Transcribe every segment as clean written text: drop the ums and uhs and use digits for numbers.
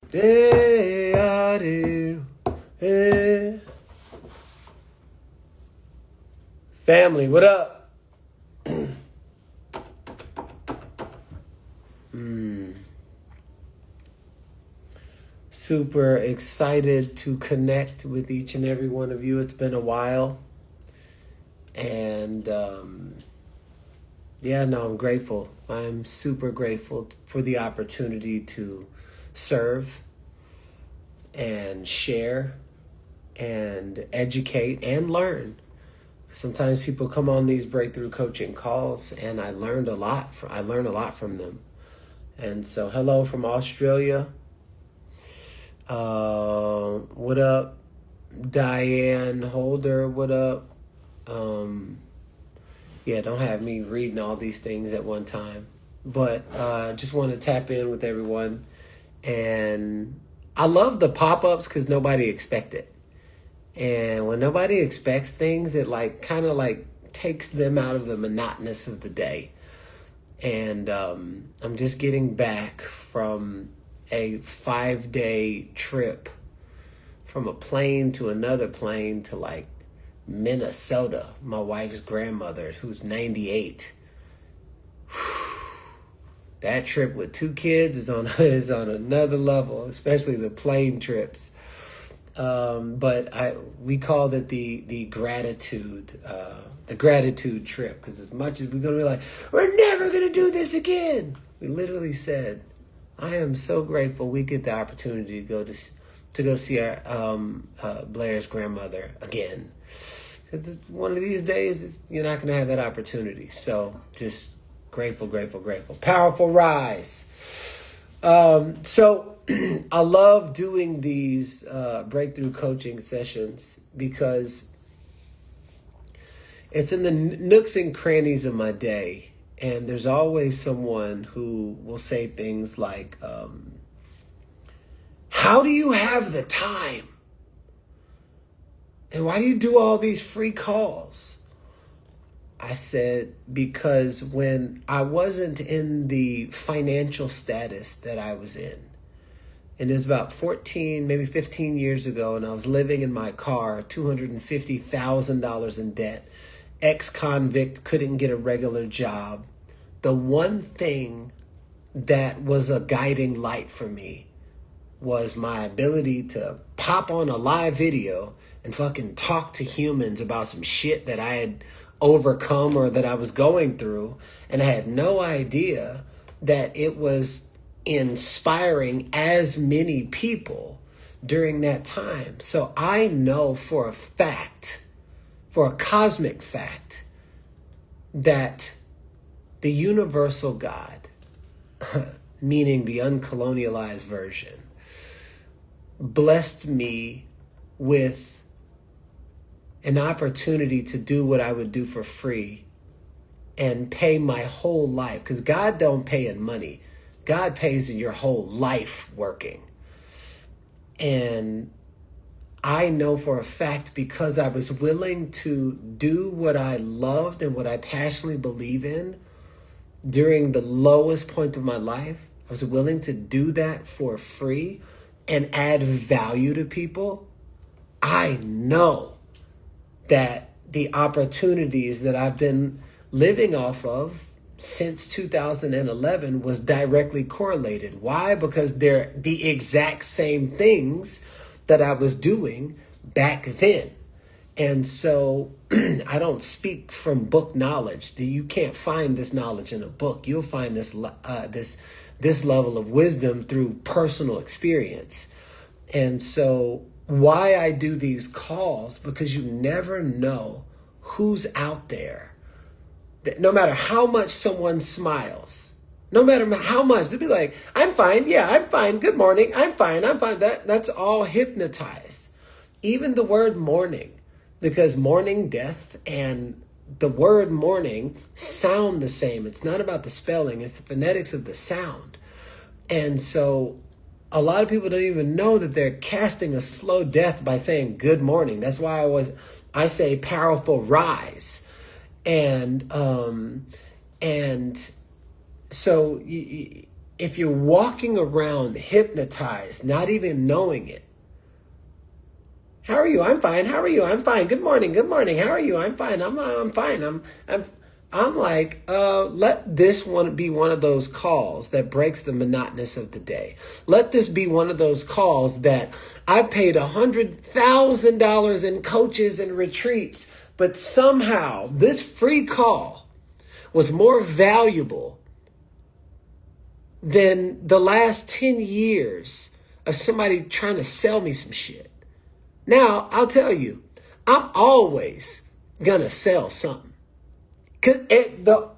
Family, what up? Super excited to connect with each and every one of you. It's been a while. And I'm grateful. I'm super grateful for the opportunity to serve and share and educate and learn. Sometimes people come on these breakthrough coaching calls and I learn a lot from them. And so hello from Australia. What up? Diane Holder, what up? Don't have me reading all these things at one time. But just want to tap in with everyone. And I love the pop-ups because nobody expects it. And when nobody expects things, it kind of takes them out of the monotonous of the day. And I'm just getting back from a 5-day trip from a plane to another plane to Minnesota. My wife's grandmother, who's 98. That trip with 2 kids is on another level, especially the plane trips. But we called it the gratitude trip, because as much as we're gonna be like, we're never gonna do this again, we literally said, I am so grateful we get the opportunity to go see our Blair's grandmother again, because one of these days you're not gonna have that opportunity. So just grateful. Powerful rise. So I love doing these breakthrough coaching sessions because it's in the nooks and crannies of my day. And there's always someone who will say things like, how do you have the time? And why do you do all these free calls? I said, because when I wasn't in the financial status that I was in, and it was about 14, maybe 15 years ago, and I was living in my car, $250,000 in debt, ex-convict, couldn't get a regular job. The one thing that was a guiding light for me was my ability to pop on a live video and fucking talk to humans about some shit that I had overcome or that I was going through. And I had no idea that it was inspiring as many people during that time. So I know for a cosmic fact, that the universal God, meaning the uncolonialized version, blessed me with an opportunity to do what I would do for free and pay my whole life. Because God don't pay in money. God pays in your whole life working. And I know for a fact, because I was willing to do what I loved and what I passionately believe in during the lowest point of my life, I was willing to do that for free and add value to people. I know that the opportunities that I've been living off of since 2011 was directly correlated. Why? Because they're the exact same things that I was doing back then. And so I don't speak from book knowledge. You can't find this knowledge in a book. You'll find this level of wisdom through personal experience. And so why I do these calls, because you never know who's out there. No matter how much someone smiles, no matter how much, they'll be like, I'm fine. Yeah, I'm fine. Good morning. I'm fine. That's all hypnotized. Even the word morning, because morning, death, and the word morning sound the same. It's not about the spelling. It's the phonetics of the sound. And so a lot of people don't even know that they're casting a slow death by saying good morning. That's why I say powerful rise. And so if you're walking around hypnotized, not even knowing it. How are you? I'm fine. How are you? I'm fine. Good morning. Good morning. How are you? I'm fine. I'm fine. I'm like, let this one be one of those calls that breaks the monotonous of the day. Let this be one of those calls that I paid $100,000 in coaches and retreats, but somehow this free call was more valuable than the last 10 years of somebody trying to sell me some shit. Now, I'll tell you, I'm always gonna sell something. Because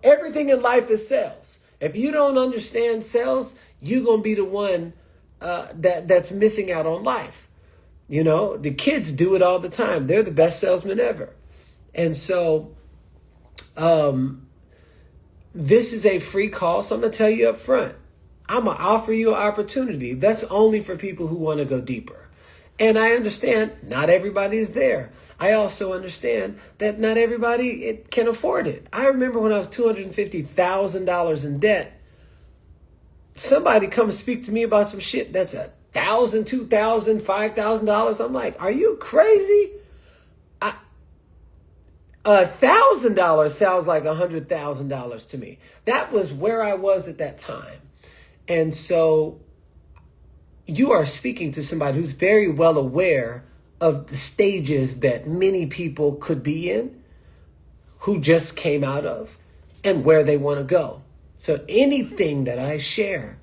everything in life is sales. If you don't understand sales, you're going to be the one that's missing out on life. You know, the kids do it all the time. They're the best salesmen ever. And so this is a free call, so I'm going to tell you up front. I'm going to offer you an opportunity. That's only for people who want to go deeper. And I understand not everybody is there. I also understand that not everybody can afford it. I remember when I was $250,000 in debt, somebody come and speak to me about some shit that's $1,000, $2,000, $5,000. I'm like, are you crazy? $1,000 sounds like $100,000 to me. That was where I was at that time. And so you are speaking to somebody who's very well aware of the stages that many people could be in, who just came out of, and where they want to go. So anything that I share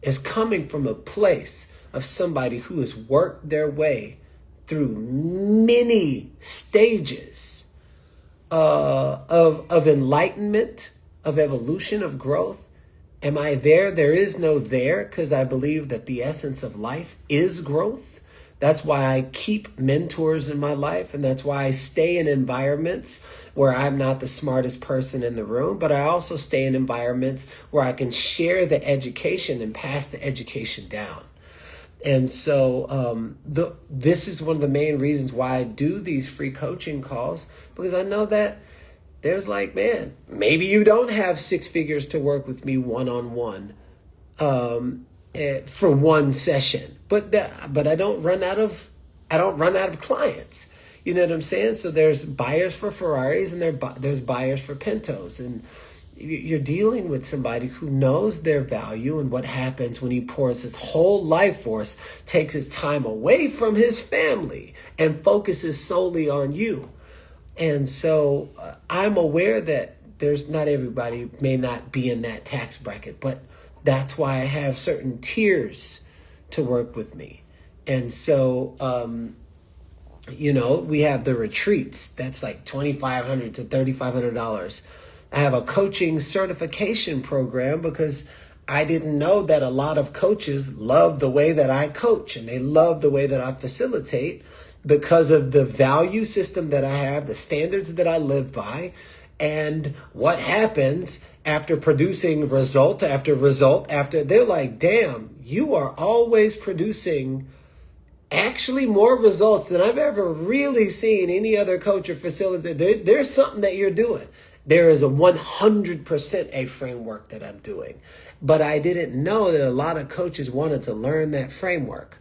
is coming from a place of somebody who has worked their way through many stages of enlightenment, of evolution, of growth. Am I there? There is no there, because I believe that the essence of life is growth. That's why I keep mentors in my life, and that's why I stay in environments where I'm not the smartest person in the room, but I also stay in environments where I can share the education and pass the education down. And so this is one of the main reasons why I do these free coaching calls, because I know that there's like, man, maybe you don't have 6 figures to work with me one-on-one for one session, but I don't run out of clients. You know what I'm saying? So there's buyers for Ferraris and there's buyers for Pintos, and you're dealing with somebody who knows their value and what happens when he pours his whole life force, takes his time away from his family, and focuses solely on you. And so I'm aware that there's not everybody may not be in that tax bracket, but that's why I have certain tiers to work with me. And so, we have the retreats. That's like $2,500 to $3,500. I have a coaching certification program because I didn't know that a lot of coaches love the way that I coach, and they love the way that I facilitate, because of the value system that I have, the standards that I live by, and what happens after producing result after result after. They're like, damn, you are always producing actually more results than I've ever really seen any other coach or facilitator. There's something that you're doing. There is a 100% a framework that I'm doing. But I didn't know that a lot of coaches wanted to learn that framework.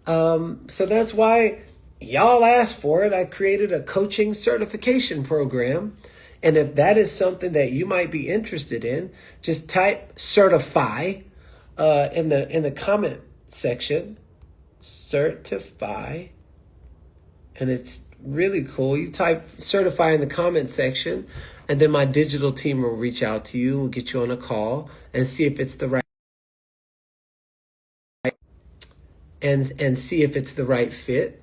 So that's why y'all asked for it. I created a coaching certification program. And if that is something that you might be interested in, just type certify in the comment section. Certify. And it's really cool. You type certify in the comment section, and then my digital team will reach out to you. We'll get you on a call and see if it's the right and see if it's the right fit.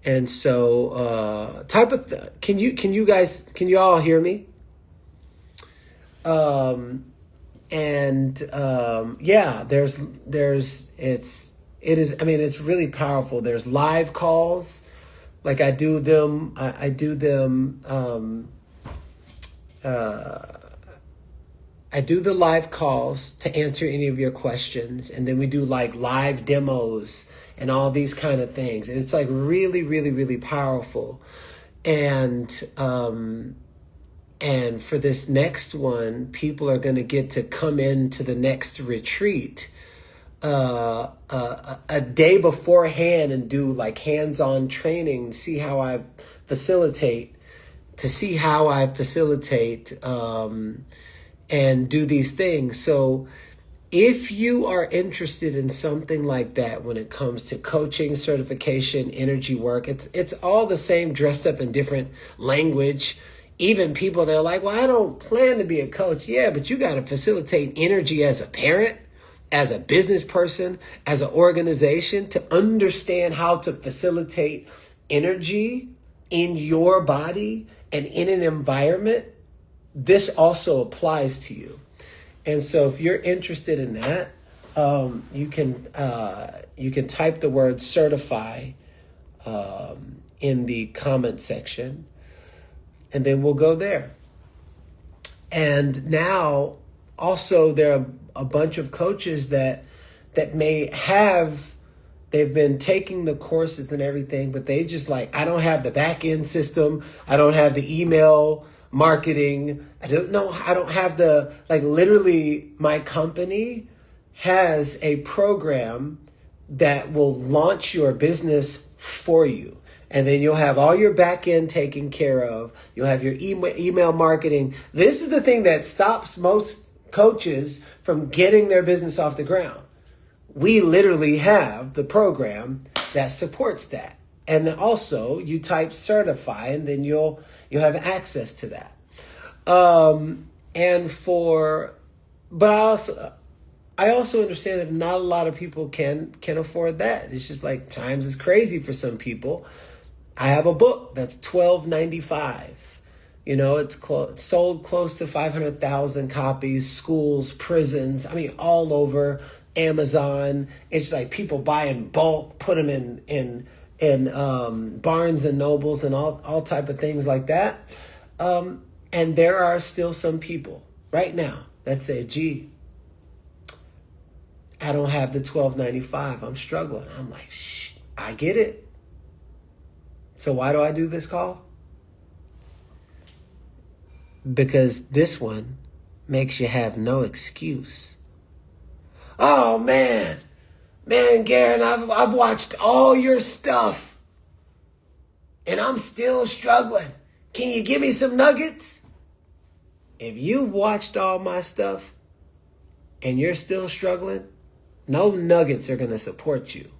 And so can you all hear me? It's really powerful. There's live calls. Like I do them I do the live calls to answer any of your questions, and then we do like live demos and all these kind of things. And it's like really, really, really powerful. And for this next one, people are going to get to come into the next retreat a day beforehand and do like hands-on training, see how I facilitate, and do these things. So if you are interested in something like that when it comes to coaching, certification, energy work, it's all the same dressed up in different language. Even people, they're like, well, I don't plan to be a coach. Yeah, but you got to facilitate energy as a parent, as a business person, as an organization, to understand how to facilitate energy in your body and in an environment. This also applies to you. And so if you're interested in that, you can type the word certify in the comment section, and then we'll go there. And now also there are a bunch of coaches that they've been taking the courses and everything, but they just like, I don't have the back end system. I don't have the email marketing. I don't have the, like, literally my company has a program that will launch your business for you. And then you'll have all your back end taken care of. You'll have your email marketing. This is the thing that stops most coaches from getting their business off the ground. We literally have the program that supports that. And then also you type certify, and then you'll have access to that. But I also understand that not a lot of people can afford that. It's just like times is crazy for some people. I have a book that's $12.95. You know, it's sold close to 500,000 copies, schools, prisons, all over, Amazon. It's like people buy in bulk, put them in Barnes and Nobles and all type of things like that. And there are still some people right now that say, gee, I don't have the $12.95. I'm struggling. I'm like, shh, I get it. So why do I do this call? Because this one makes you have no excuse. Oh, man, Garen, I've watched all your stuff and I'm still struggling. Can you give me some nuggets? If you've watched all my stuff and you're still struggling, no nuggets are going to support you.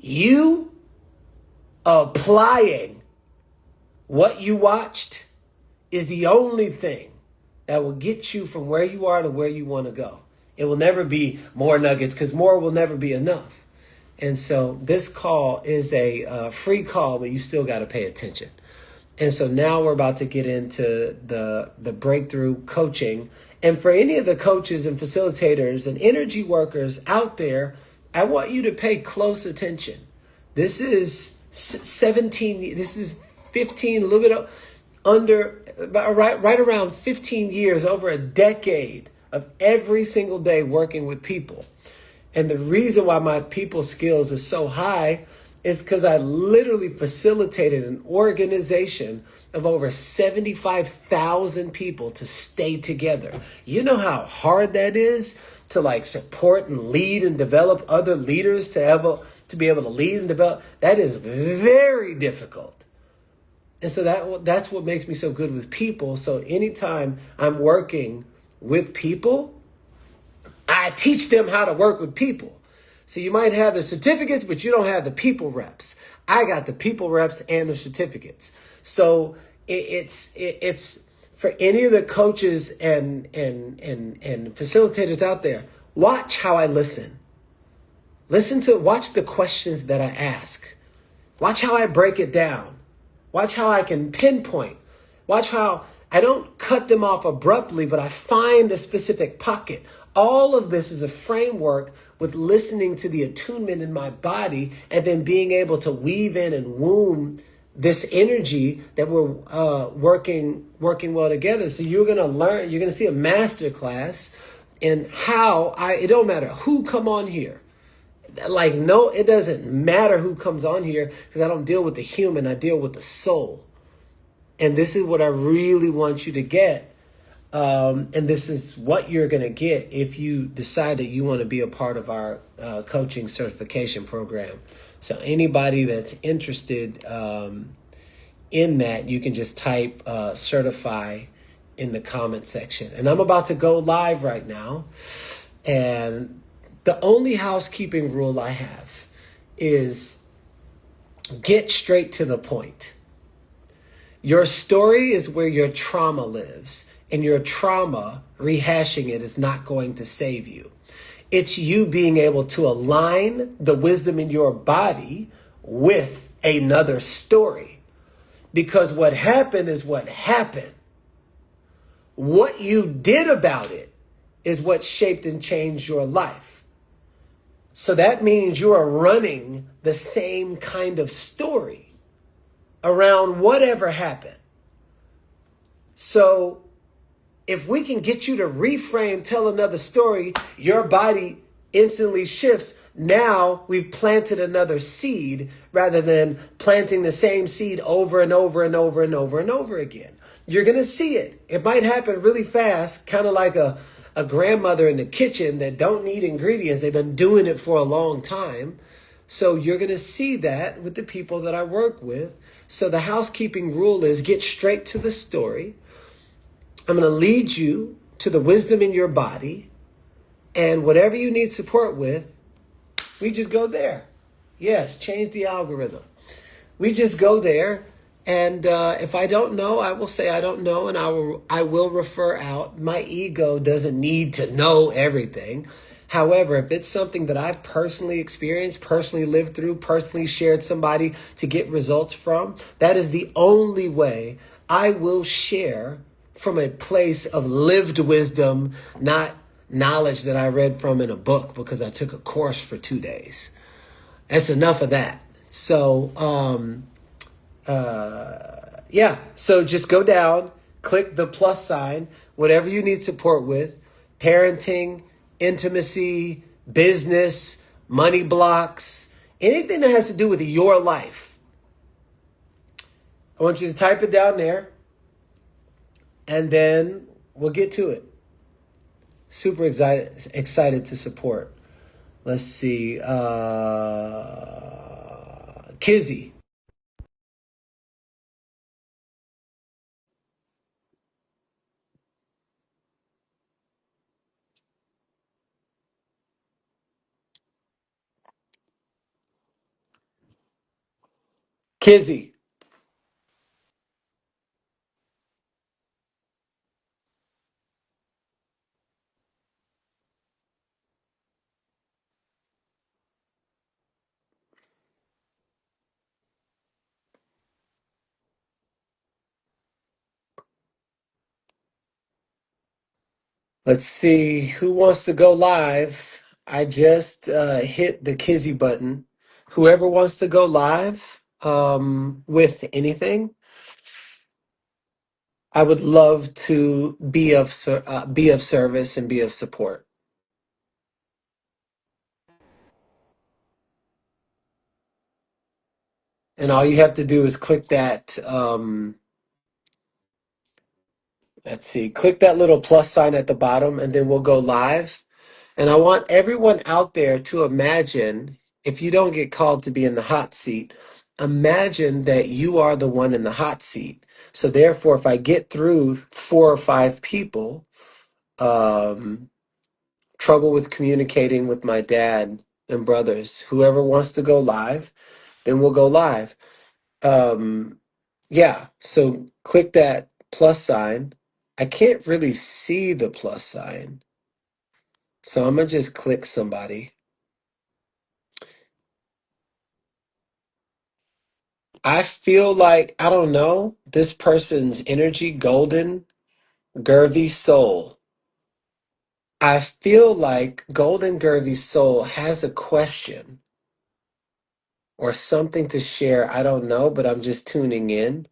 You applying what you watched is the only thing that will get you from where you are to where you want to go. It will never be more nuggets, because more will never be enough. And so this call is a free call, but you still got to pay attention. And so now we're about to get into the breakthrough coaching. And for any of the coaches and facilitators and energy workers out there, I want you to pay close attention. This is 15, a little bit under, right around 15 years, over a decade of every single day working with people. And the reason why my people skills is so high is because I literally facilitated an organization of over 75,000 people to stay together. You know how hard that is to like support and lead and develop other leaders to be able to lead and develop? That is very difficult. And so that's what makes me so good with people. So anytime I'm working with people, I teach them how to work with people. So you might have the certificates, but you don't have the people reps. I got the people reps and the certificates. So it's for any of the coaches and facilitators out there. Watch how I listen. Watch the questions that I ask. Watch how I break it down. Watch how I can pinpoint. Watch how I don't cut them off abruptly, but I find a specific pocket. All of this is a framework with listening to the attunement in my body and then being able to weave in and womb this energy that we're working well together. So you're going to learn, you're going to see a master class in how it don't matter who come on here. Like, no, it doesn't matter who comes on here, because I don't deal with the human, I deal with the soul. And this is what I really want you to get. And this is what you're going to get if you decide that you want to be a part of our coaching certification program. So anybody that's interested in that, you can just type certify in the comment section. And I'm about to go live right now. And the only housekeeping rule I have is get straight to the point. Your story is where your trauma lives, and your trauma, rehashing it, is not going to save you. It's you being able to align the wisdom in your body with another story. Because what happened is what happened. What you did about it is what shaped and changed your life. So that means you are running the same kind of story around whatever happened. So if we can get you to reframe, tell another story, your body instantly shifts. Now we've planted another seed rather than planting the same seed over and over and over and over and over again. You're going to see it. It might happen really fast, kind of like a grandmother in the kitchen that don't need ingredients. They've been doing it for a long time. So you're going to see that with the people that I work with. So the housekeeping rule is get straight to the story. I'm going to lead you to the wisdom in your body, and whatever you need support with, we just go there. Yes, change the algorithm. We just go there, and if I don't know, I will say I don't know, and I will refer out. My ego doesn't need to know everything. However, if it's something that I've personally experienced, personally lived through, personally shared somebody to get results from, that is the only way I will share from a place of lived wisdom, not knowledge that I read from in a book because I took a course for 2 days. That's enough of that. So, yeah. So just go down, click the plus sign, whatever you need support with, parenting, intimacy, business, money blocks, anything that has to do with your life. I want you to type it down there, and then we'll get to it. Super excited to support. Let's see. Kizzy. Kizzy. Let's see who wants to go live. I just hit the Kizzy button. Whoever wants to go live with anything, I would love to be of service and be of support. And all you have to do is click that. Let's see, click that little plus sign at the bottom, and then we'll go live. And I want everyone out there to imagine, if you don't get called to be in the hot seat, imagine that you are the one in the hot seat. So therefore, if I get through 4 or 5 people, um, trouble with communicating with my dad and brothers, whoever wants to go live, then we'll go live. Um, yeah, so click that plus sign. I can't really see the plus sign, so I'm gonna just click somebody. I feel like, I don't know, this person's energy, golden, Gervy soul. I feel like Golden Gervy soul has a question or something to share. I don't know, but I'm just tuning in.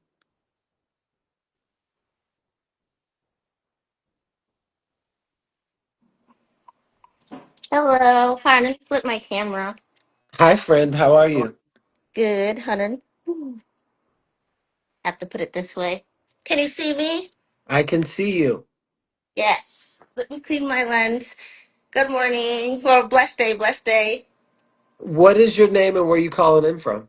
Hello, honey. Flip my camera. Hi, friend. How are you? Good, honey. Have to put it this way. Can you see me? I can see you. Yes. Let me clean my lens. Good morning. Or blessed day, blessed day. What is your name and where you calling in from?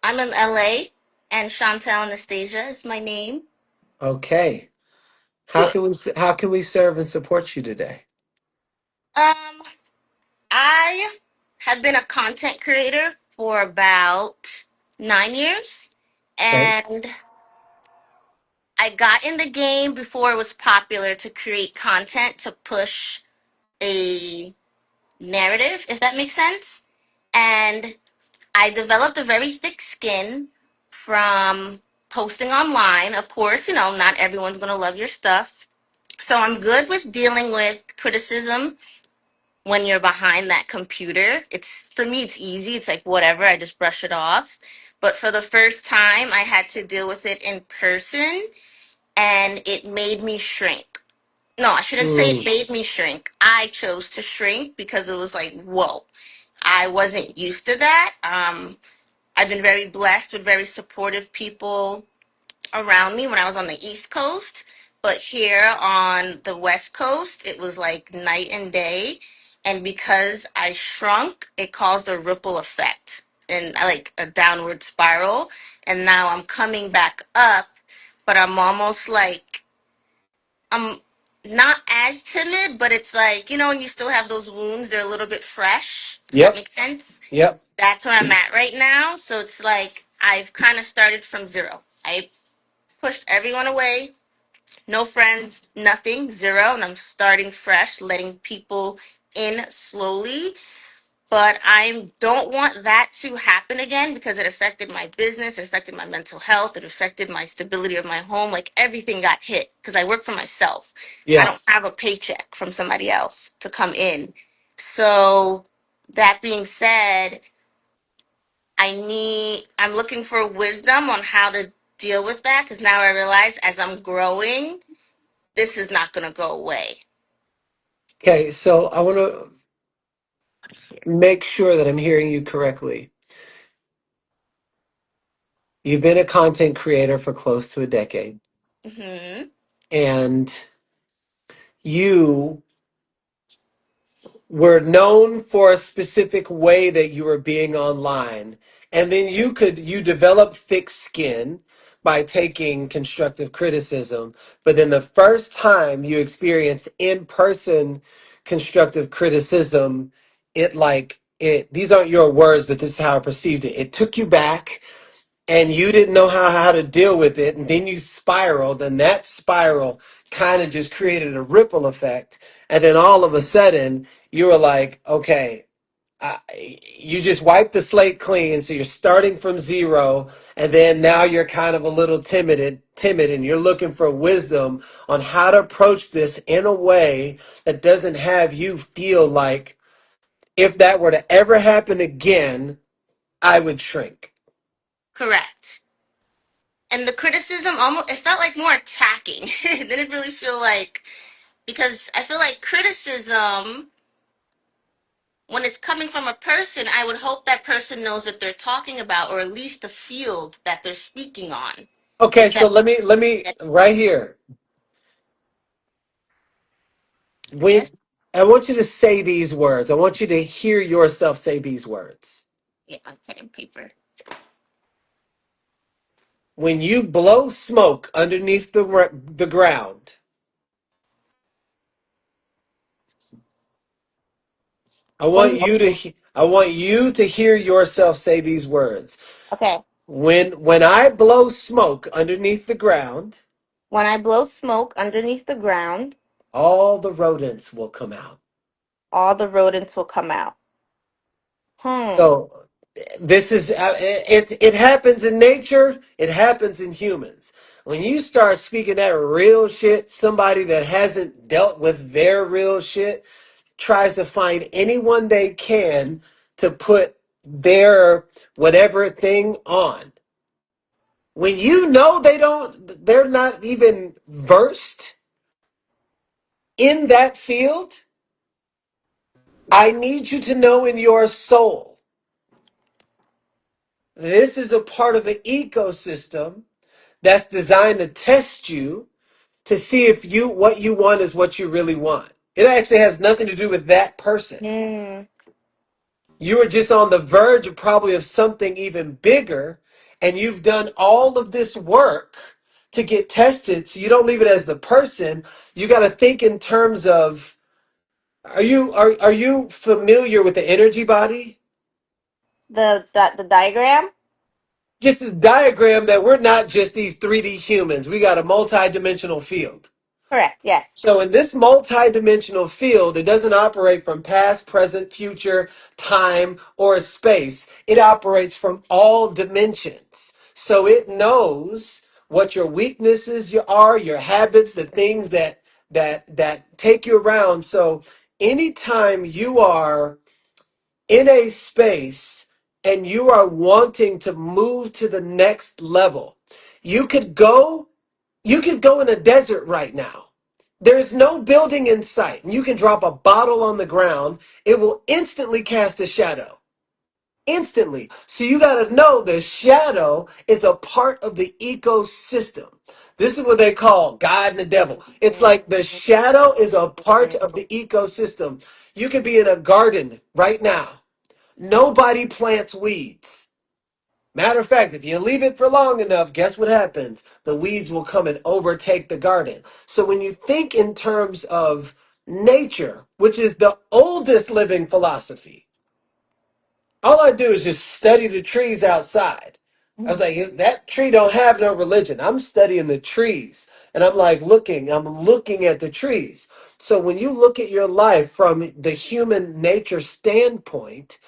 I'm in LA, and Chantel Anastasia is my name. Okay. How can we serve and support you today? Um, I have been a content creator for about 9 years, Okay. and I got in the game before it was popular to create content to push a narrative, if that makes sense. And I developed a very thick skin from posting online. Of course, not everyone's going to love your stuff. So I'm good with dealing with criticism when you're behind that computer. It's for me it's easy. It's like whatever, I just brush it off. But for the first time, I had to deal with it in person and it made me shrink. No, I shouldn't say it Mm. made me shrink. I chose to shrink because it was like, whoa, I wasn't used to that. I've been very blessed with very supportive people around me when I was on the East Coast. But here on the West Coast, it was like night and day. And because I shrunk, it caused a ripple effect and like a downward spiral. And now I'm coming back up, but I'm almost like I'm not as timid, but it's like, when you still have those wounds, they're a little bit fresh. Does that Yep. make sense? Yep. That's where I'm at right now. So it's like I've kind of started from zero. I pushed everyone away, no friends, nothing, zero, and I'm starting fresh, letting people in slowly. But I don't want that to happen again because it affected my business, it affected my mental health, it affected my stability of my home. Like everything got hit because I work for myself. I Yeah. don't have a paycheck from somebody else to come in. So that being said, I'm looking for wisdom on how to deal with that because now I realize as I'm growing, this is not going to go away. Okay. So I want to make sure that I'm hearing you correctly. You've been a content creator for close to a decade, Hmm. and you were known for a specific way that you were being online, and then you developed thick skin by taking constructive criticism. But then the first time you experienced in-person constructive criticism, it these aren't your words, but this is how I perceived it. It took you back, and you didn't know how to deal with it, and then you spiraled, and that spiral kind of just created a ripple effect, and then all of a sudden you were like, okay, you just wiped the slate clean, so you're starting from zero, and then now you're kind of a little timid, and you're looking for wisdom on how to approach this in a way that doesn't have you feel like if that were to ever happen again, I would shrink. Correct. And the criticism almost, it felt like more attacking. It didn't really feel like, because I feel like criticism, when it's coming from a person, I would hope that person knows what they're talking about, or at least the field that they're speaking on. Okay, If so that, let me right here. When yes, I want you to say these words, I want you to hear yourself say these words. yeah, on pen and paper. When you blow smoke underneath the ground, When, I want you to hear yourself say these words. okay, When I blow smoke underneath the ground, when I blow smoke underneath the ground, all the rodents will come out. all the rodents will come out. Hmm. So this is it happens in nature, it happens in humans. When you start speaking that real shit, somebody that hasn't dealt with their real shit tries to find anyone they can to put their whatever thing on. When you know they're not even versed in that field, I need you to know in your soul, this is a part of an ecosystem that's designed to test you to see if you what you want is what you really want. It actually has nothing to do with that person. Mm. You are just on the verge of probably of something even bigger, and you've done all of this work to get tested. So you don't leave it as the person. You got to think in terms of are you familiar with the energy body? The diagram? Just a diagram that we're not just these 3D humans. We got a multi-dimensional field. Correct, yes. So in this multi-dimensional field, it doesn't operate from past, present, future, time, or space. It operates from all dimensions. So it knows what your weaknesses are, your habits, the things that take you around. So anytime you are in a space and you are wanting to move to the next level, you could go you could go in a desert right now. There's no building in sight, and you can drop a bottle on the ground. It will instantly cast a shadow. Instantly. So you got to know the shadow is a part of the ecosystem. This is what they call God and the devil. It's like the shadow is a part of the ecosystem. You could be in a garden right now. Nobody plants weeds. Matter of fact, if you leave it for long enough, guess what happens? The weeds will come and overtake the garden. So when you think in terms of nature, which is the oldest living philosophy, all I do is just study the trees outside. I was like, that tree don't have no religion. I'm studying the trees. And I'm looking at the trees. So when you look at your life from the human nature standpoint,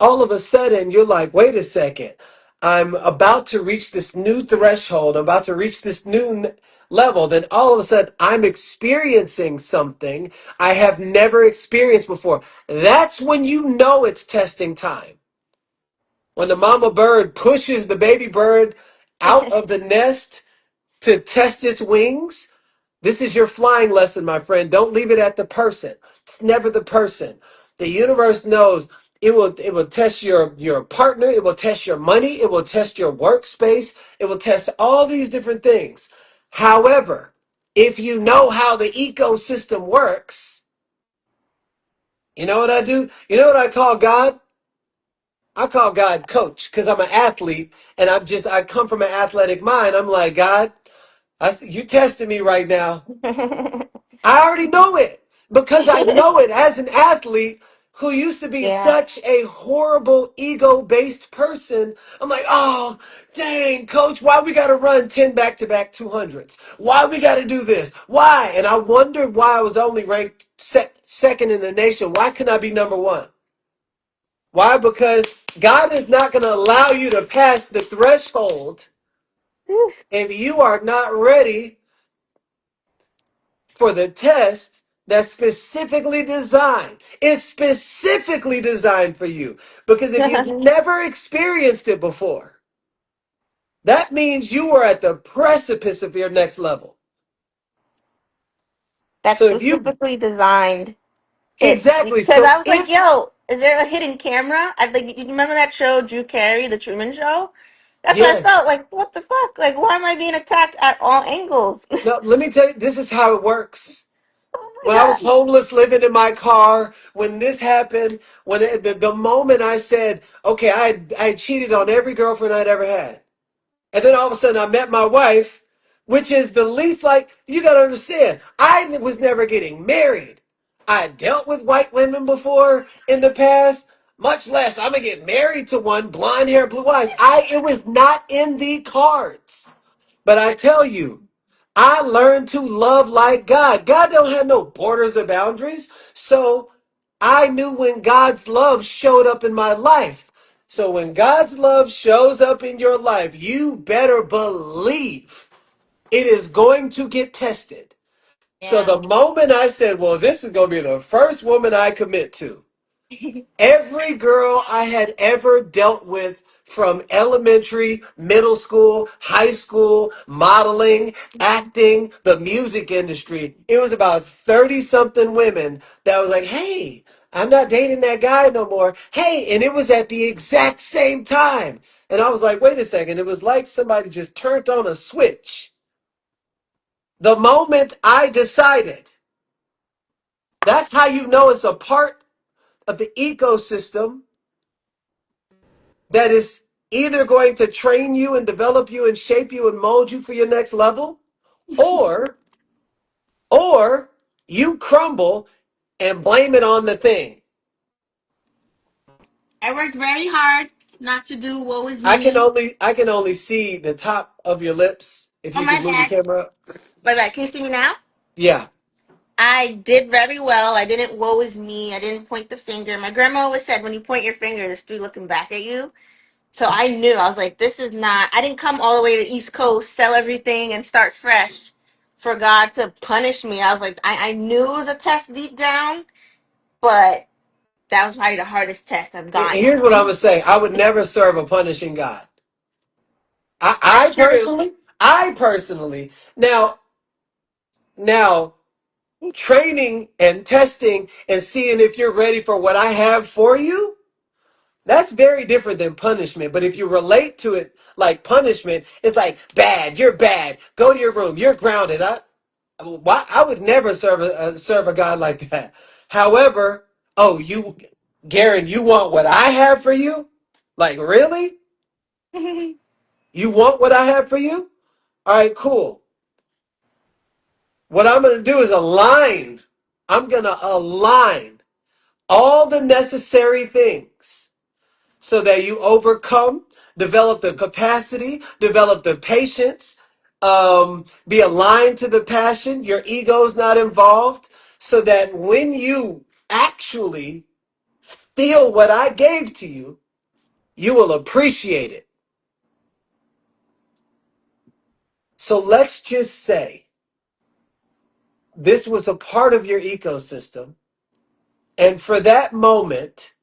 all of a sudden you're like, wait a second, I'm about to reach this new threshold, I'm about to reach this new level. Then all of a sudden I'm experiencing something I have never experienced before. That's when you know it's testing time. When the mama bird pushes the baby bird out of the nest to test its wings, this is your flying lesson, my friend. Don't leave it at the person. It's never the person. The universe knows it will test your partner, it will test your money, it will test your workspace, it will test all these different things. However, if you know how the ecosystem works, you know what I do? You know what I call God? I call God coach because I'm an athlete and I come from an athletic mind. I'm like, God, you testing me right now. I already know it because I know it as an athlete who used to be Yeah. such a horrible ego-based person. I'm like, oh, dang, coach, why we got to run 10 back-to-back 200s? Why we got to do this? Why? And I wondered why I was only ranked second in the nation. Why couldn't I be number one? Why? Because God is not going to allow you to pass the threshold if you are not ready for the test that's specifically designed. It's specifically designed for you. Because if you've never experienced it before, that means you are at the precipice of your next level. That's So if you specifically designed. exactly, Because so I was like, if yo, is there a hidden camera? I think you remember that show, Drew Carey, The Truman Show? That's what I yes, felt like. What the fuck? Like, why am I being attacked at all angles? no, let me tell you, this is how it works. Oh When I my was homeless, living in my car, when this happened, the moment I said, okay, I cheated on every girlfriend I'd ever had. And then all of a sudden I met my wife, which is the least like, you got to understand, I was never getting married. I dealt with white women before in the past, much less I'm going to get married to one blonde hair, blue eyes. It was not in the cards. But I tell you, I learned to love like God. God don't have no borders or boundaries. So I knew when God's love showed up in my life. So when God's love shows up in your life, you better believe it is going to get tested. So yeah. the moment I said, well, this is going to be the first woman I commit to, every girl I had ever dealt with from elementary, middle school, high school, modeling, acting, the music industry, it was about 30 something women that was like, hey, I'm not dating that guy no more. Hey, and it was at the exact same time. And I was like, wait a second. It was like somebody just turned on a switch. The moment I decided, that's how you know it's a part of the ecosystem that is either going to train you and develop you and shape you and mold you for your next level, or or you crumble and blame it on the thing. I worked very hard not to do what was I can me only I can only see the top of your lips if on you my could move the head. camera up. But can you see me now? Yeah. I did very well. I didn't woe is me. I didn't point the finger. My grandma always said when you point your finger, there's three looking back at you. So I knew. I was like, this is not, I didn't come all the way to the East Coast, sell everything, and start fresh for God to punish me. I was like, I knew it was a test deep down, but that was probably the hardest test I've gotten. Here's what I'm gonna say. I would never serve a punishing God. I, That's I true. personally, I personally, now training and testing and seeing if you're ready for what I have for you, that's very different than punishment. But if you relate to it like punishment, it's like bad, you're bad. Go to your room, you're grounded. I would never serve a God like that. However, oh, Garen, you want what I have for you? Like, really? You want what I have for you? All right, cool. What I'm going to do is align. I'm going to align all the necessary things so that you overcome, develop the capacity, develop the patience, be aligned to the passion. Your ego's not involved, so that when you actually feel what I gave to you, you will appreciate it. So let's just say this was a part of your ecosystem. And for that moment,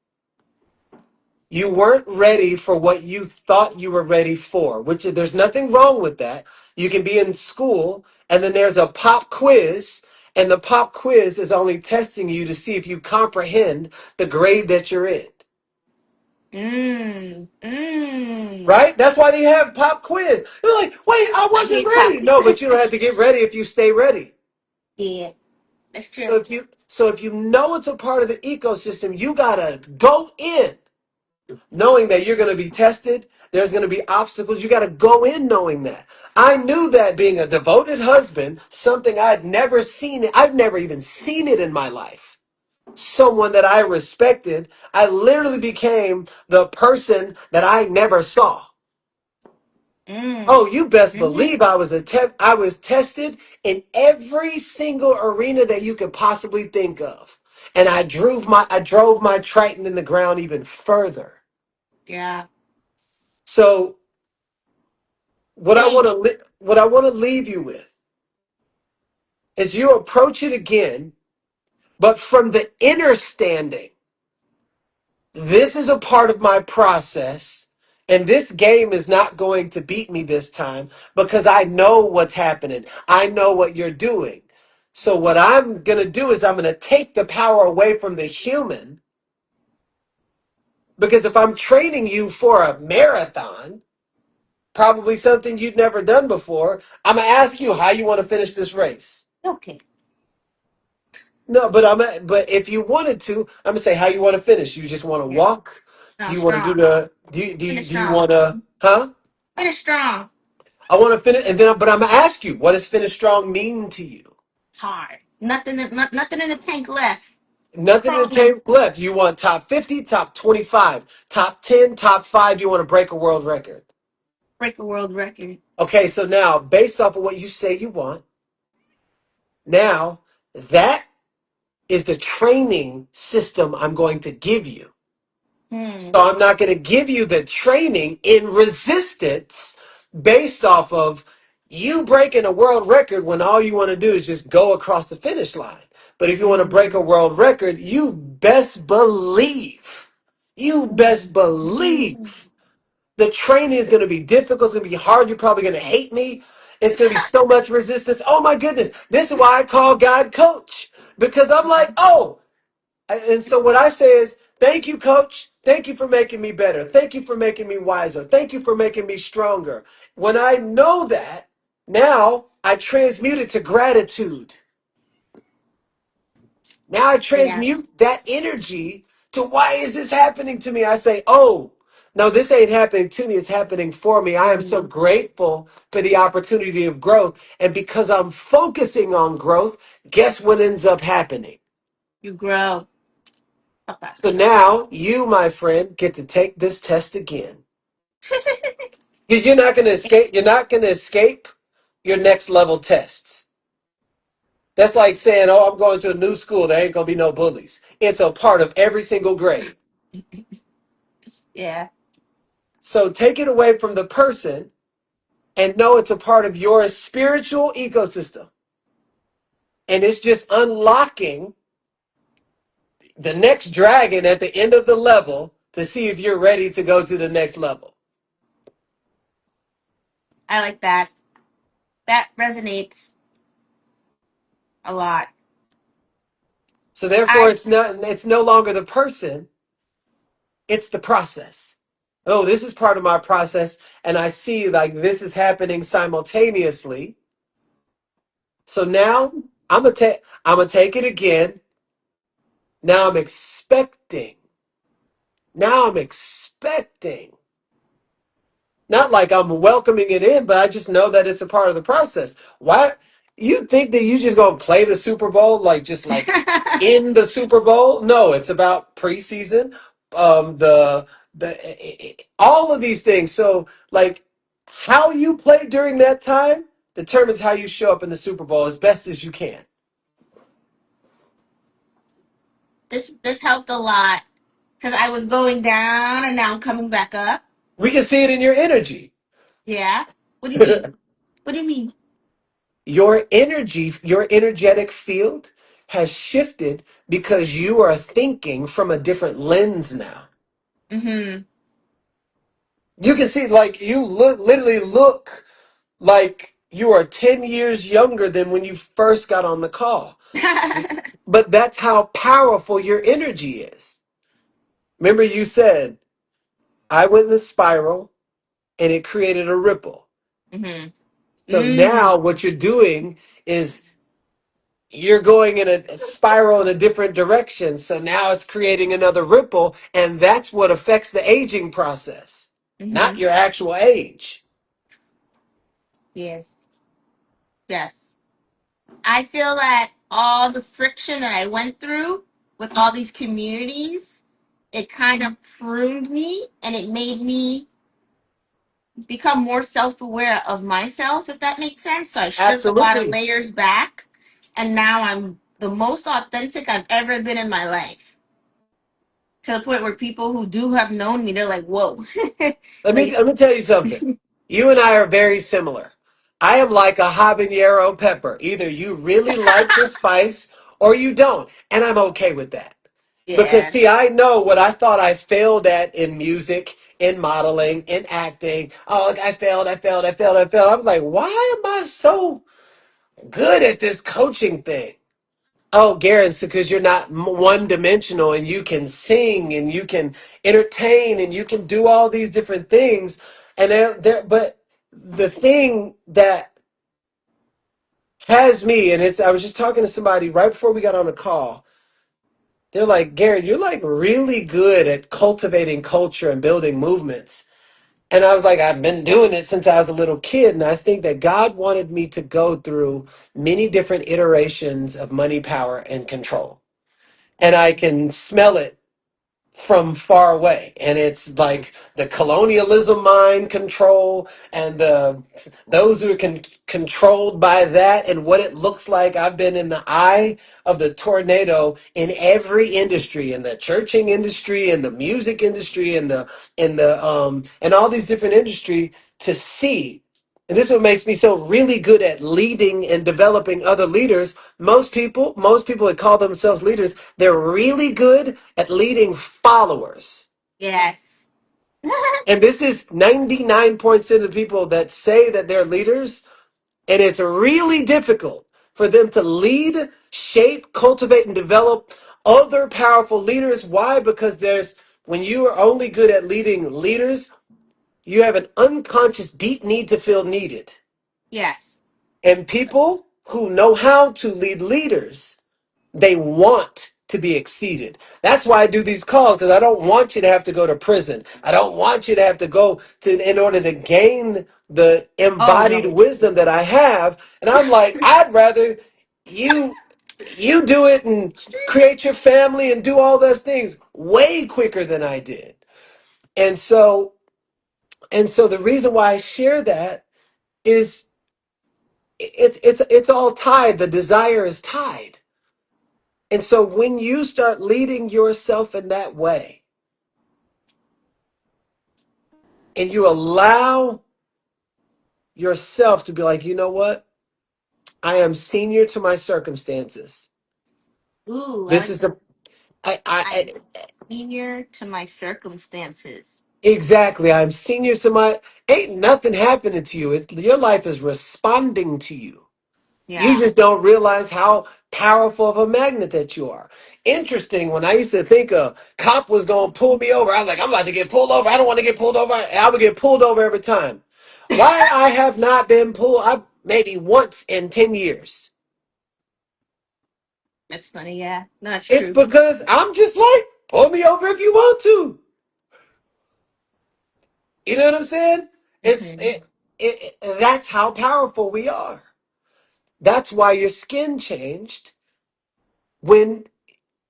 you weren't ready for what you thought you were ready for, which there's nothing wrong with that. You can be in school and then there's a pop quiz, and the pop quiz is only testing you to see if you comprehend the grade that you're in. Mm, mm. Right? That's why they have pop quiz. You're like, wait, I I wasn't hate pop ready. No, but quizzes. you don't have to get ready if you stay ready. Yeah, that's So true. if you know it's a part of the ecosystem, you gotta go in knowing that you're going to be tested. There's going to be obstacles. You got to go in knowing that. I knew that being a devoted husband, something I'd never seen. I've never even seen it in my life. Someone that I respected, I literally became the person that I never saw. Mm. Oh, you best Mm-hmm. believe I was tested in every single arena that you could possibly think of. And I drove my Triton in the ground even further. Yeah. So Same. what I want to leave you with is you approach it again, but from the inner standing. This is a part of my process, and this game is not going to beat me this time because I know what's happening. I know what you're doing. So what I'm going to do is I'm going to take the power away from the human, because if I'm training you for a marathon, probably something you'd never done before, I'm going to ask you how you want to finish this race. Okay. No, but if you wanted to, I'm gonna say how you want to finish. You just want to Yeah. walk? Do No, you want to do strong. the Finish do you strong. want to huh? Finish strong. I want to finish, and then but I'm gonna ask you, what does finish strong mean to you? Hard. Nothing in the tank left. Nothing in the Crawling. tank left. You want top 50, top 25, top 10, top 5. You want to break a world record. Break a world record. Okay, so now based off of what you say you want, now that is the training system I'm going to give you. So Hmm. I'm not going to give you the training in resistance based off of you breaking a world record when all you want to do is just go across the finish line. But if you want to break a Mm. world record, you best Mm. believe the training is going to be difficult. It's going to be hard. You're probably going to hate me. It's going to be so much resistance. Oh my goodness. This is why I call God coach, because I'm like, oh, and so what I say is, thank you, coach. Thank you for making me better. Thank you for making me wiser. Thank you for making me stronger. When I know that, Now I transmute it to gratitude. Now I Yes. transmute that energy to why is this happening to me? I say, oh, no, this ain't happening to me. It's happening for me. I am so grateful for the opportunity of growth. And because I'm focusing on growth, guess what ends up happening? You grow. Okay. So now you, my friend, get to take this test again. Because you're not going to escape. You're not going to escape your next level tests. That's like saying, oh, I'm going to a new school. There ain't going to be no bullies. It's a part of every single grade. Yeah. So take it away from the person and know it's a part of your spiritual ecosystem. And it's just unlocking the next dragon at the end of the level to see if you're ready to go to the next level. I like that. That resonates a lot. So therefore I it's no longer the person, it's the process. Oh, this is part of my process and I see like this is happening simultaneously. So now I'm gonna take it again. Now I'm expecting. Now I'm expecting. Not like I'm welcoming it in, but I just know that it's a part of the process. Why you think that you just gonna play the Super Bowl like just like in the Super Bowl? No, it's about preseason, the all of these things. So like how you play during that time determines how you show up in the Super Bowl as best as you can. this helped a lot because I was going down and now I'm coming back up. We can see it in your energy. Yeah. What do you mean? What do you mean? Your energy, your energetic field has shifted because you are thinking from a different lens now. Mm-hmm. You can see, like, you literally look like you are 10 years younger than when you first got on the call. But that's how powerful your energy is. Remember, you said, I went in a spiral and it created a ripple. Mm-hmm. So Mm. now what you're doing is you're going in a spiral in a different direction. So now it's creating another ripple, and that's what affects the aging process, not Mm-hmm. your actual age. Yes. Yes. I feel that all the friction that I went through with all these communities, it kind of pruned me and it made me become more self-aware of myself, if that makes sense. So I stripped a lot of Absolutely. layers back and now I'm the most authentic I've ever been in my life. To the point where people who do have known me, they're like, whoa. Let me Like, let me tell you something. You and I are very similar. I am like a habanero pepper. Either you really like the spice or you don't, and I'm okay with that. Because yeah. see, I know what I thought I failed at in music, in modeling, in acting. Oh, like I failed. I was like, why am I so good at this coaching thing? Oh, Garen, it's because you're not one dimensional and you can sing and you can entertain and you can do all these different things. And but the thing that has me, and I was just talking to somebody right before we got on the call. They're like, Garen, you're like really good at cultivating culture and building movements. And I was like, I've been doing it since I was a little kid. And I think that God wanted me to go through many different iterations of money, power, and control. And I can smell it from far away, and it's like the colonialism mind control and the those who are controlled by that and what it looks like. I've been in the eye of the tornado in every industry, in the churching industry, in the music industry, in the and all these different industry to see. And this is what makes me so really good at leading and developing other leaders. Most people that call themselves leaders, they're really good at leading followers. Yes. And this is 99% of the people that say that they're leaders. And it's really difficult for them to lead, shape, cultivate, and develop other powerful leaders. Why? Because when you are only good at leading leaders, you have an unconscious deep need to feel needed. Yes. And people who know how to lead leaders, they want to be exceeded. That's why I do these calls, because I don't want you to have to go to prison. I don't want you to have to go to in order to gain the Oh embodied no. wisdom that I have. And I'm like, I'd rather you you do it and create your family and do all those things way quicker than I did. And so the reason why I share that is it's all tied. The desire is tied. And so when you start leading yourself in that way and you allow yourself to be like, you know what? I am senior to my circumstances. Ooh, I This like is that. the I I'm senior to my circumstances. exactly. I'm senior to my ain't nothing happening to you. Your life is responding to you. You Yeah. just don't realize how powerful of a magnet that you are. Interesting, when I used to think a cop was going to pull me over, I was like, I'm about to get pulled over. I don't want to get pulled over. I would get pulled over every time. Why I have not been pulled, maybe once in 10 years. That's funny. Yeah. No, that's It's true. because I'm just like, pull me over if you want to. You know what I'm saying? It's Hmm. that's how powerful we are. That's why your skin changed when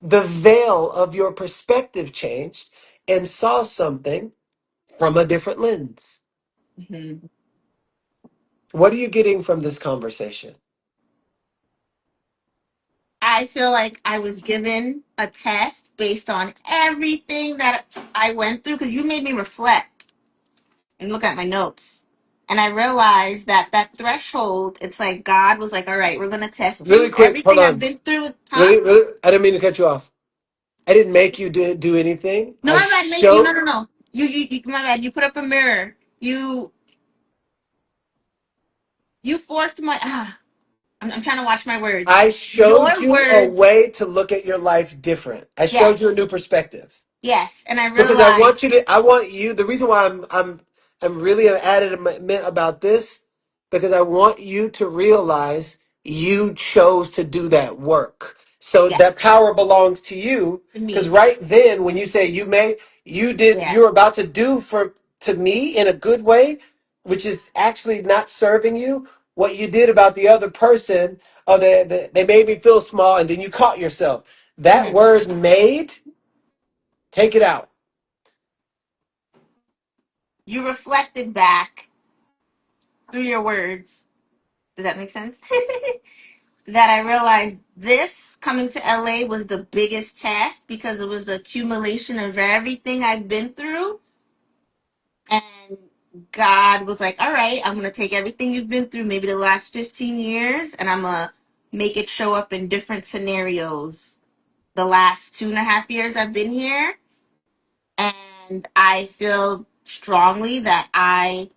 the veil of your perspective changed and saw something from a different lens. Hmm. What are you getting from this conversation? I feel like I was given a test based on everything that I went through because you made me reflect and look at my notes. And I realized that that threshold, it's like God was like, all right, we're going to test Really you. quick, hold Everything I've on. been through, huh? Really, I didn't mean to cut you off. I didn't make you do anything. No, I my bad. Make you, no, showed. no, no. My bad. You put up a mirror. You forced my, I'm trying to watch my words. I showed Your you a words, way to look at your life different. I showed you a yes, new perspective. yes. And I Because realized, I want you, the reason why I'm really adamant about this, because I want you to realize you chose to do that work. So that yes, power belongs to you. to Because me, right then, when you say yeah. you're about to do to me in a good way, which is actually not serving you, what you did about the other person, or they made me feel small, and then you caught yourself. That Mhm. word made, take it out. You reflected back through your words. Does that make sense? That I realized this coming to LA was the biggest test because it was the accumulation of everything I've been through. And God was like, all right, I'm going to take everything you've been through, maybe the last 15 years, and I'm going to make it show up in different scenarios. The last 2.5 years I've been here. And I feel strongly that I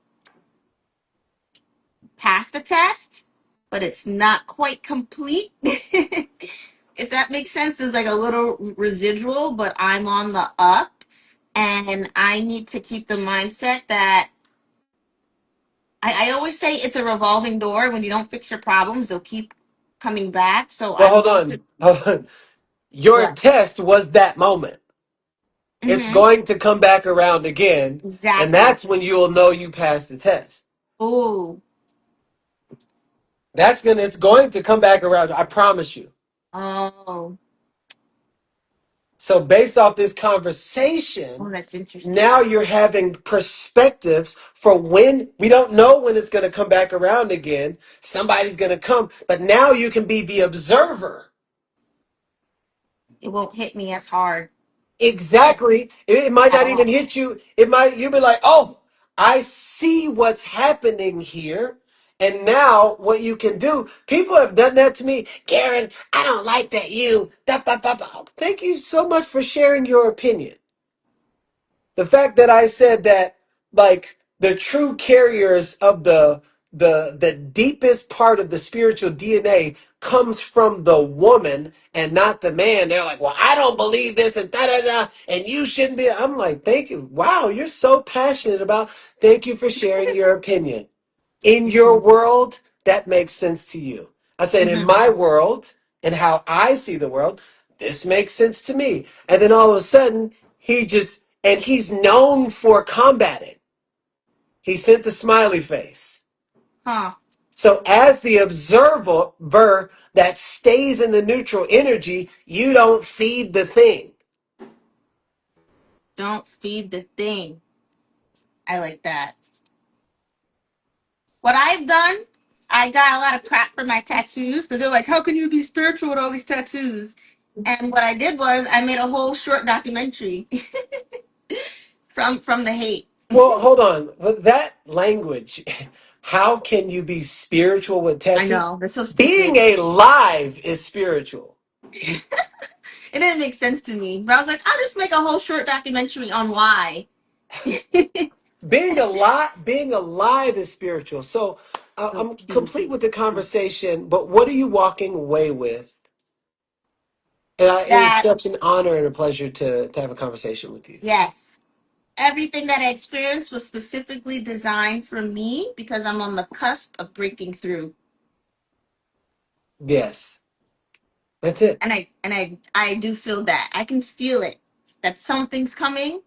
passed the test, but it's not quite complete. If that makes sense, there's like a little residual, but I'm on the up. And I need to keep the mindset that I always say it's a revolving door. When you don't fix your problems, they'll keep coming back. So Well, I'm hold going to, on. Hold on. Your what? test was that moment. It's Mm-hmm. going to come back around again, and Exactly. that's when you'll know you passed the test. Oh, It's going to come back around. I promise you. oh, So based off this oh, conversation, that's interesting. now you're having perspectives for when we don't know when it's going to come back around again. Somebody's going to come, but now you can be the observer. It won't hit me as hard Exactly. It might at not even all. hit you. It might, you'll be like, oh, I see what's happening here. And now what you can do, people have done that to me. Karen, I don't like that you. Thank you so much for sharing your opinion. The fact that I said that, like, the true carriers of the deepest part of the spiritual DNA comes from the woman and not the man. They're like, well, I don't believe this and da da da, and you shouldn't be. I'm like, thank you. Wow, you're so passionate about. Thank you for sharing your opinion. In your Mhm. world, that makes sense to you. I said, in Mm-hmm. my world and how I see the world, this makes sense to me. And then all of a sudden, and he's known for combating. He sent a smiley face. Huh. So as the observer that stays in the neutral energy, you don't feed the thing. Don't feed the thing. I like that. What I've done, I got a lot of crap for my tattoos because they're like, how can you be spiritual with all these tattoos? And what I did was I made a whole short documentary from the hate. Well, hold on. But that language, how can you be spiritual with I tattoo? know, they're so Being stupid. alive is spiritual. It didn't make sense to me. But I was like, I'll just make a whole short documentary on why. Being alive is spiritual. So I'm complete with the conversation, but what are you walking away with? And it was That, such an honor and a pleasure to have a conversation with you. yes, everything that I experienced was specifically designed for me because I'm on the cusp of breaking through. Yes, that's it. And I do feel that. I can feel it. That something's coming.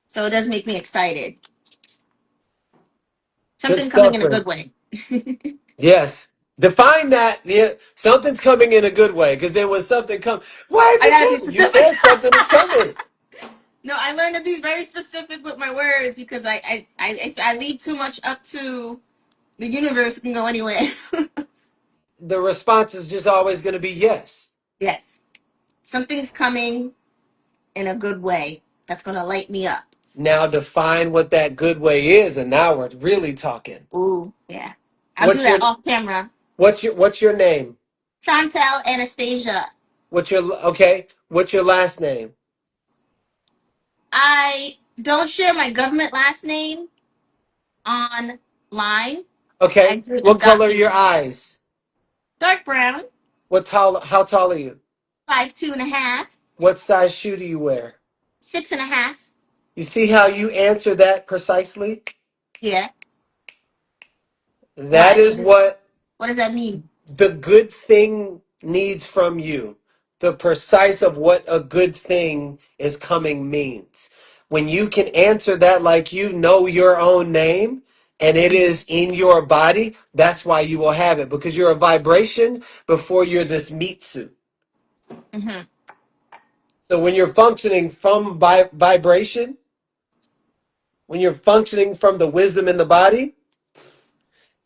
So it does make me excited. Good Something coming stuff, in a friend. good way. Yes. Define that. Yeah, something's coming in a good way because there was something coming. Why I is gotta be this coming? You specific. said something is coming. No, I learned to be very specific with my words because if I leave too much up to the universe, it can go anywhere. The response is just always going to be yes. Yes. Something's coming in a good way that's gonna light me up. Now define what that good way is, and now we're really talking. Ooh, yeah. I'll do What's that your off camera. what's your name? Chantel Anastasia. What's your okay? What's your last name? I don't share my government last name online. I Okay. do it in What color are your documents. eyes? Dark brown, What tall? How tall are you? 5'2.5", What size shoe do you wear? 6.5". You see how you answer that precisely? Yeah. That Why? is what What does that mean? the good thing needs from you. The precise of what a good thing is coming means. When you can answer that like you know your own name and it is in your body, that's why you will have it because you're a vibration before you're this meat suit. Mm-hmm. So when you're functioning from vibration, when you're functioning from the wisdom in the body,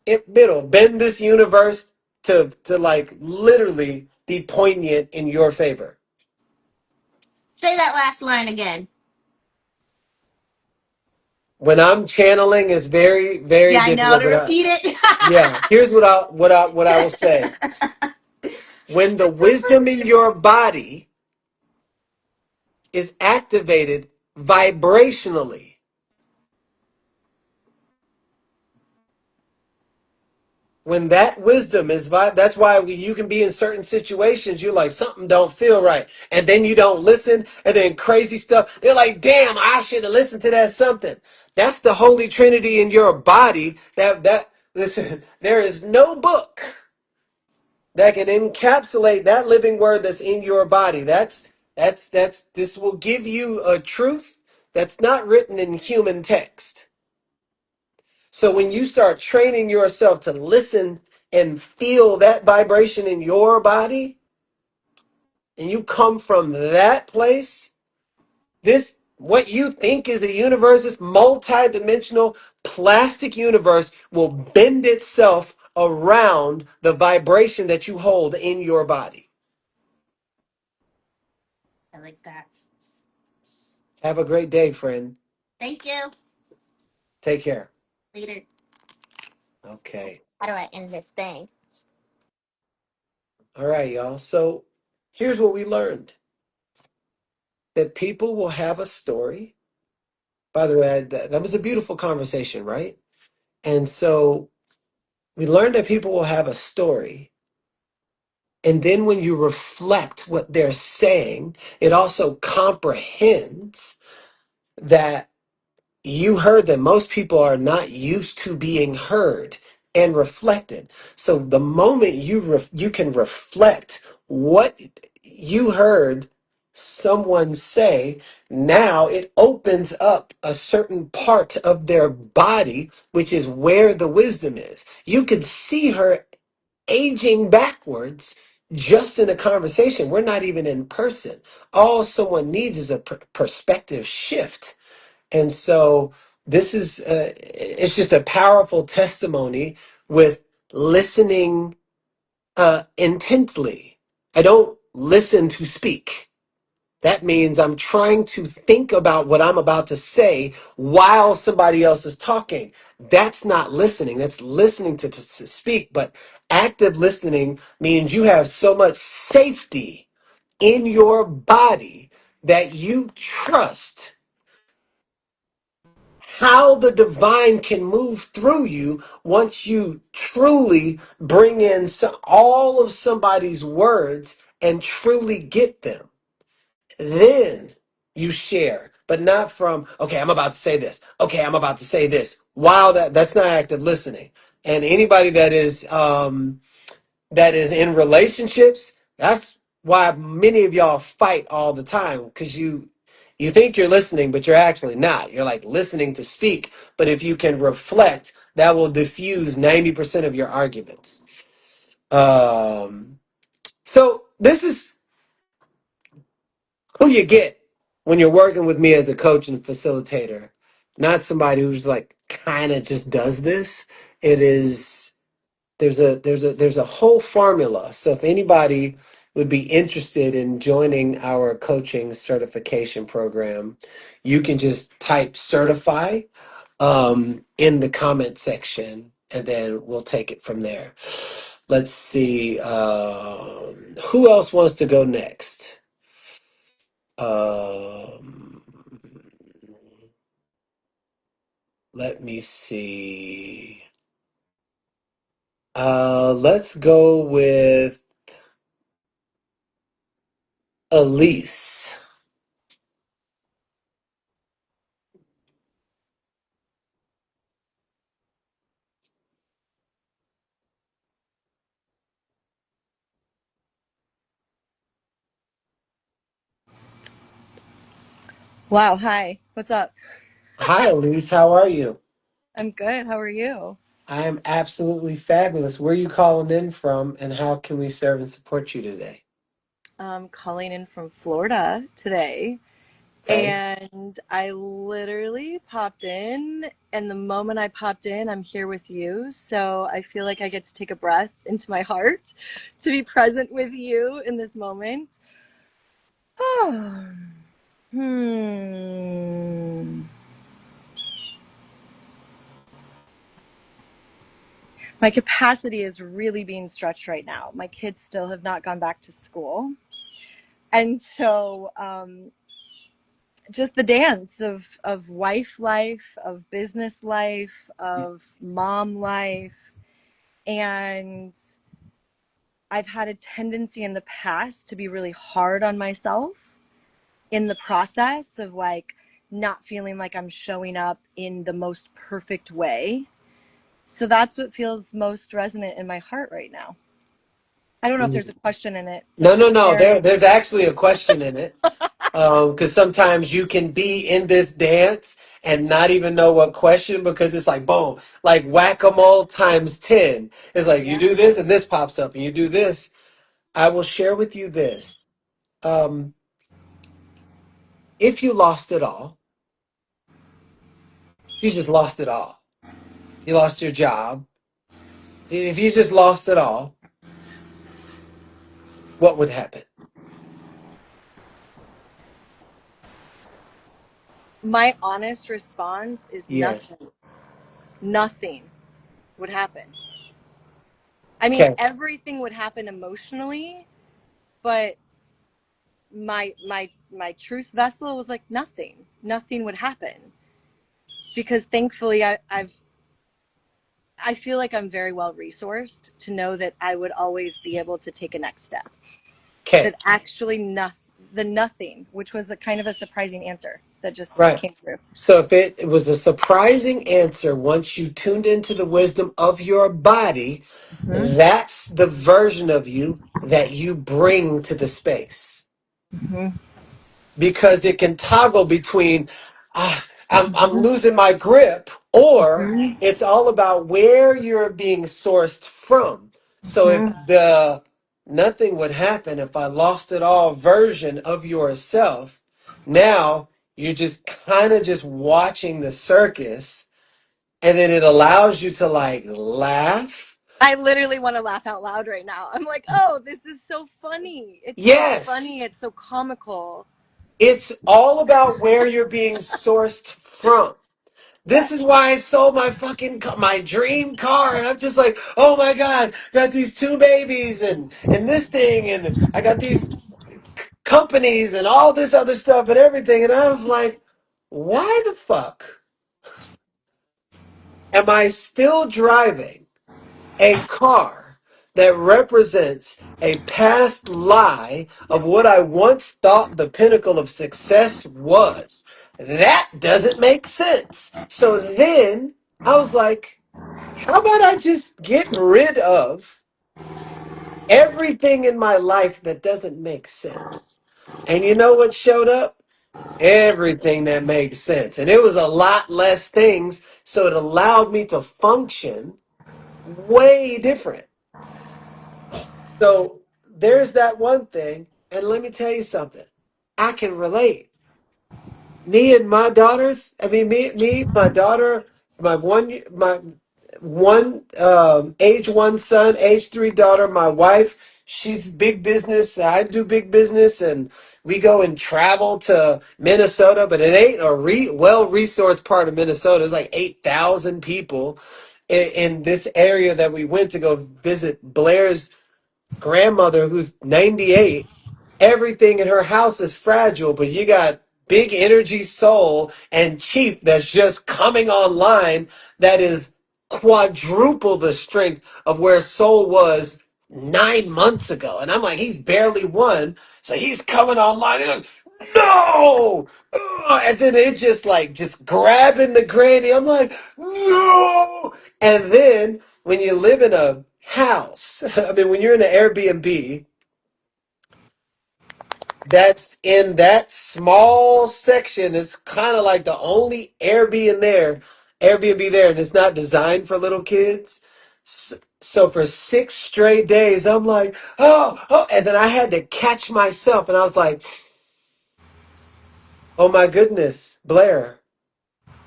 it'll bend this universe to like literally be poignant in your favor. Say that last line again. When I'm channeling, it's very very Yeah, I know difficult. to But repeat it. yeah, here's what I will say. When the wisdom in your body is activated vibrationally, when that wisdom is that's why you can be in certain situations you're like something don't feel right and then you don't listen and then crazy stuff they're like damn I should have listened to that something. That's the holy trinity in your body. That listen, there is no book that can encapsulate that living word that's in your body. That's this will give you a truth that's not written in human text. So when you start training yourself to listen and feel that vibration in your body, and you come from that place, this what you think is a universe, this multi-dimensional plastic universe will bend itself around the vibration that you hold in your body. I like that. Have a great day, friend. Thank you. Take care. Later. Okay. How do I end this thing? All right, y'all. So here's what we learned, that people will have a story. By the way, that was a beautiful conversation, right? And so we learned that people will have a story. And then when you reflect what they're saying, it also comprehends that you heard them. Most people are not used to being heard. and reflected. So the moment you can reflect what you heard someone say, now it opens up a certain part of their body, which is where the wisdom is. You could see her aging backwards just in a conversation. We're not even in person. All someone needs is a perspective shift. And so this is, it's just a powerful testimony with listening intently. I don't listen to speak. That means I'm trying to think about what I'm about to say while somebody else is talking. That's not listening. That's listening to speak. But active listening means you have so much safety in your body that you trust how the divine can move through you once you truly bring in all of somebody's words and truly get them. Then you share, but not from, okay, I'm about to say this. Okay, I'm about to say this. Wow, that's not active listening. And anybody that is in relationships, that's why many of y'all fight all the time, because you think you're listening, but you're actually not. You're like listening to speak. But if you can reflect, that will diffuse 90% of your arguments. So this is who you get when you're working with me as a coach and facilitator, not somebody who's like kind of just does this. It is there's a whole formula. So if anybody would be interested in joining our coaching certification program, you can just type certify in the comment section, and then we'll take it from there. Let's see. Who else wants to go next? Um, Let me see. Let's go with Elise. Wow, hi. What's up? Hi, Elise. How are you? I'm good. How are you? I am absolutely fabulous. Where are you calling in from, and how can we serve and support you today? I'm calling in from Florida today, Okay. and I literally popped in, and the moment I popped in, I'm here with you. So I feel like I get to take a breath into my heart to be present with you in this moment. Hmm. My capacity is really being stretched right now. My kids still have not gone back to school. And so just the dance of wife life, of business life, of mom life. And I've had a tendency in the past to be really hard on myself in the process of like not feeling like I'm showing up in the most perfect way. So that's what feels most resonant in my heart right now. I don't know if there's a question in it. No, Let's no, just no. share. There's actually a question in it. Because sometimes you can be in this dance and not even know what question, because it's like boom, like whack-a-mole times 10. It's like you Yeah. do this and this pops up, and you do this. I will share with you this. Um, if you lost it all, if you just lost it all, if you lost your job, if you just lost it all, what would happen? My honest response is Yes. nothing. Nothing would happen. I mean, Okay. everything would happen emotionally, but my truth vessel was like nothing. Nothing would happen because thankfully I feel like I'm very well resourced to know that I would always be able to take a next step. Okay. That actually nothing, the nothing, which was a kind of a surprising answer. that just Right. came through. So if it was a surprising answer once you tuned into the wisdom of your body, Hmm. that's the version of you that you bring to the space. Hmm. Because it can toggle between I'm Hmm. losing my grip, or Hmm. it's all about where you're being sourced from. So if Hmm. the nothing would happen if I lost it all version of yourself, now you're just kind of just watching the circus, and then it allows you to like laugh. I literally want to laugh out loud right now. I'm like, oh, this is so funny. It's so Yes, funny. It's so comical. it's all about where you're being sourced from. This is Yes. why I sold my fucking my dream car, and I'm just like, oh my god, got these two babies and this thing, and I got these companies and all this other stuff and everything, and I was like, why the fuck am I still driving a car that represents a past lie of what I once thought the pinnacle of success was? That doesn't make sense. So then I was like, how about I just get rid of everything in my life that doesn't make sense? And you know what showed up? Everything that makes sense. And it was a lot less things. So it allowed me to function way different. So there's that one thing. And let me tell you something. I can relate. Me and my daughters, I mean my daughter, my one age one son, age three daughter, my wife, she's big business. I do big business, and we go and travel to Minnesota, but it ain't a well resourced part of Minnesota. It's like 8,000 people in this area that we went to go visit Blair's grandmother who's 98. Everything in her house is fragile, but you got big energy soul and chief that's just coming online that is quadruple the strength of where soul was 9 months ago. And I'm like, he's barely one. So he's coming online and like, no. Ugh. And then it just grabbing the granny. I'm like, no. And then when you live in a house, I mean, when you're in an Airbnb, that's in that small section. It's kind of like the only Airbnb there, and it's not designed for little kids. So for 6 straight days, I'm like, oh, and then I had to catch myself, and I was like, oh my goodness, Blair.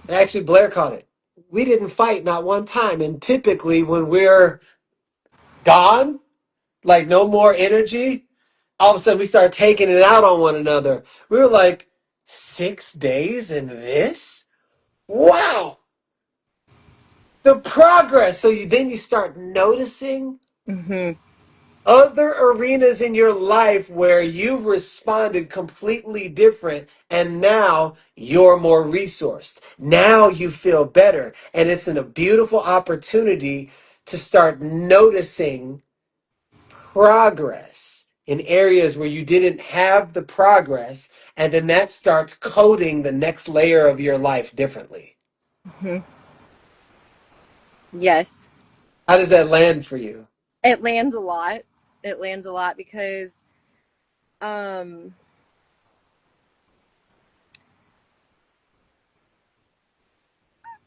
Actually, Blair caught it. We didn't fight not one time, and typically when we're gone, like no more energy, all of a sudden we start taking it out on one another. We were like, 6 days in this? Wow, the progress. So then you start noticing Hmm. other arenas in your life where you've responded completely different, and now you're more resourced. Now you feel better, and it's a beautiful opportunity to start noticing progress in areas where you didn't have the progress, and then that starts coding the next layer of your life differently. Hmm. Yes. How does that land for you? It lands a lot. It lands a lot because um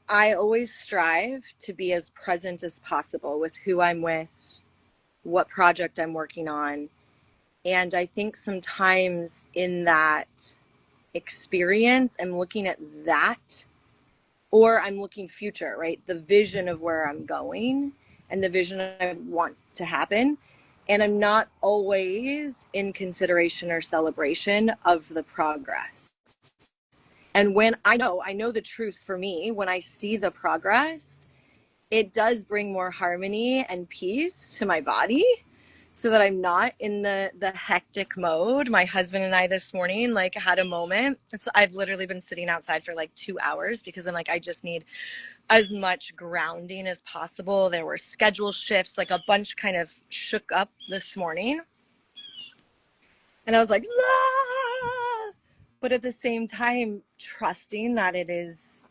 I always strive to be as present as possible with who I'm with, what project I'm working on. And I think sometimes in that experience, I'm looking at that, or I'm looking future, right? The vision of where I'm going and the vision I want to happen. And I'm not always in consideration or celebration of the progress. And when I know the truth for me, when I see the progress, it does bring more harmony and peace to my body so that I'm not in the hectic mode. My husband and I this morning like had a moment. I've literally been sitting outside for like 2 hours because I'm like I just need as much grounding as possible. There were schedule shifts, like a bunch kind of shook up this morning. And I was like, ah! but at the same time, trusting that it is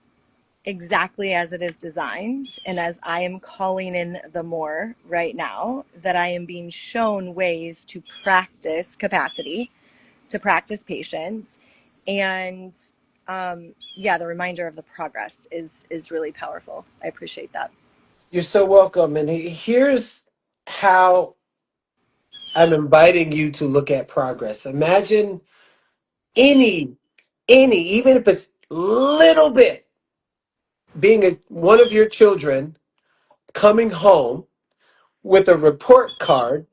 exactly as it is designed. And as I am calling in the more right now, that I am being shown ways to practice capacity, to practice patience. And yeah, the reminder of the progress is really powerful. I appreciate that. You're so welcome. And here's how I'm inviting you to look at progress. Imagine any, even if it's little bit, being one of your children coming home with a report card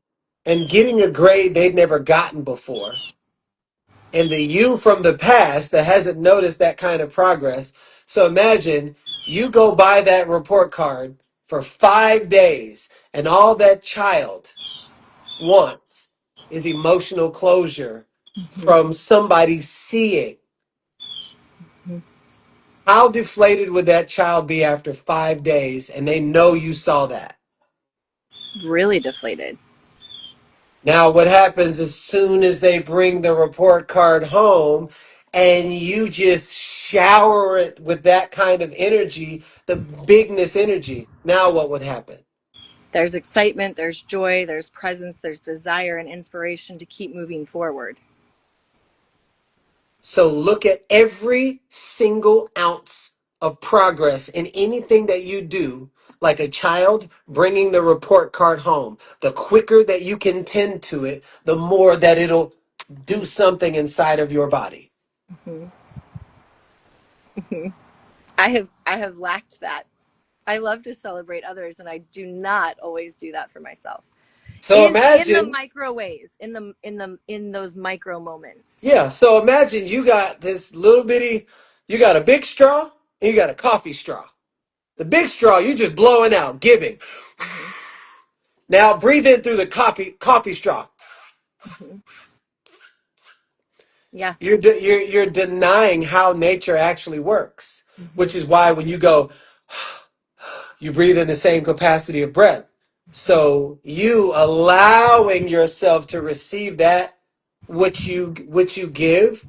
and getting a grade they'd never gotten before. And the you from the past that hasn't noticed that kind of progress. So imagine you go buy that report card for 5 days, and all that child wants is emotional closure Mm-hmm. from somebody seeing. How deflated would that child be after 5 days and they know you saw that? Really deflated. Now, what happens as soon as they bring the report card home and you just shower it with that kind of energy, the bigness energy? Now, what would happen? There's excitement, there's joy, there's presence, there's desire and inspiration to keep moving forward. So, look at every single ounce of progress in anything that you do, like a child bringing the report card home. The quicker that you can tend to it, the more that it'll do something inside of your body. Mm-hmm. Mm-hmm. I have lacked that. I love to celebrate others, and I do not always do that for myself. So In the imagine, micro ways, in those micro moments. yeah, so imagine you got this little bitty, you got a big straw and you got a coffee straw. The big straw, you're just blowing out, giving. Mm-hmm. Now breathe in through the coffee straw. Mm-hmm. Yeah. You're denying how nature actually works, Mm-hmm. which is why when you go, you breathe in the same capacity of breath. So you allowing yourself to receive that which you give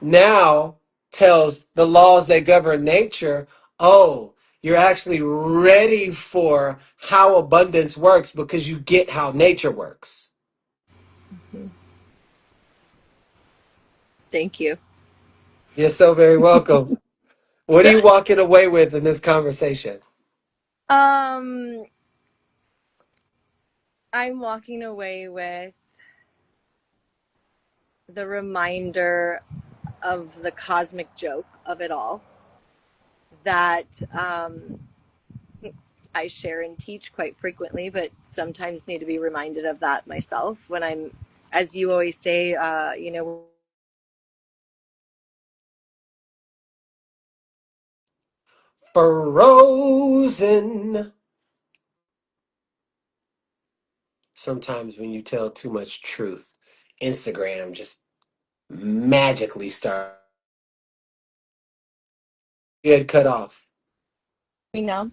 now tells the laws that govern nature, oh, you're actually ready for how abundance works because you get how nature works. Mm-hmm. Thank you. You're so very welcome. What are you walking away with in this conversation? Um, I'm walking away with the reminder of the cosmic joke of it all that I share and teach quite frequently, but sometimes need to be reminded of that myself when I'm, as you always say, Frozen. Sometimes when you tell too much truth, Instagram just magically starts. You had cut off. we know.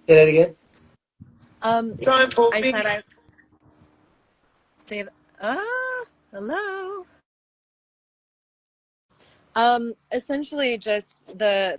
Say that again. Um, Trying for I me. said I say, hello. Essentially, just the